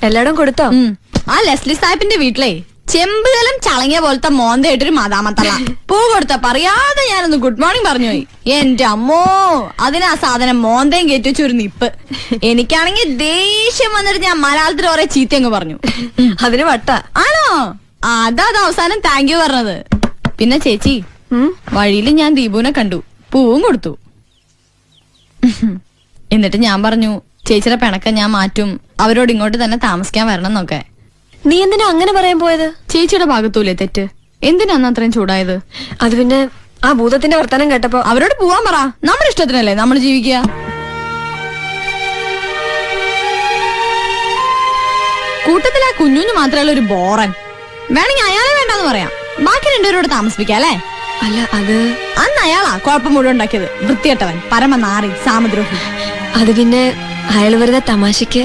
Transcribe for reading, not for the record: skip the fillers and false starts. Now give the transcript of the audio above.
എല്ലായിടും കൊടുത്തോ? ആ ലെസ്ലി സാഹിബിന്റെ വീട്ടിലെ ചെമ്പുകലം ചളങ്ങിയ പോലത്തെ മോന്തയായിട്ടൊരു മതാമത്തള്ള പൂ കൊടുത്തപ്പ അറിയാതെ ഞാനൊന്ന് ഗുഡ് മോർണിംഗ് പറഞ്ഞു പോയി. എന്റെ അമ്മോ, അതിനാ സാധനം മോന്തയും കയറ്റി വെച്ചൊരു നിപ്പ്. എനിക്കാണെങ്കിൽ ദേഷ്യം വന്നിട്ട് ഞാൻ മലയാളത്തിൽ കുറെ ചീത്തയങ്ങ് പറഞ്ഞു. അതിന് വട്ട ആണോ? അതാ അവസാനം താങ്ക് യു പറഞ്ഞത്. പിന്നെ ചേച്ചി, വഴിയിൽ ഞാൻ ദീപുവിനെ കണ്ടു, പൂവും കൊടുത്തു. എന്നിട്ട് ഞാൻ പറഞ്ഞു ചേച്ചിയുടെ പിണക്കം ഞാൻ മാറ്റും, അവരോട് ഇങ്ങോട്ട് തന്നെ താമസിക്കാൻ വരണം എന്നൊക്കെ. നീ എന്തിനാ അങ്ങനെ പറയാൻ പോയത്? ചേച്ചിയുടെ ഭാഗത്തൂല്ലേ തെറ്റ്? എന്തിനാന്ന് അത്രയും ചൂടായത്? അത് പിന്നെ ആ ഭൂതത്തിന്റെ വർത്തമാനം കേട്ടപ്പോ അവരോട് പോവാൻ പറ. നമ്മുടെ ഇഷ്ടത്തിനല്ലേ നമ്മൾ ജീവിക്കുക. കൂട്ടത്തിലെ കുഞ്ഞുഞ്ഞു മാത്രമല്ല ഒരു ബോറൻ. വേണമെങ്കിൽ അയാളെ വേണ്ടെന്ന് പറയാം, ബാക്കി രണ്ടുപേരോട് താമസിപ്പിക്കാം അല്ലേ? അല്ല, അത് അന്ന് അയാളാ കുഴപ്പം മുഴുവൻ ഉണ്ടാക്കിയത്. വൃത്തികെട്ടവൻ, പരമനാറി, സാമദ്രോഹി. അത് പിന്നെ അയാൾ വെറുതെ തമാശക്ക്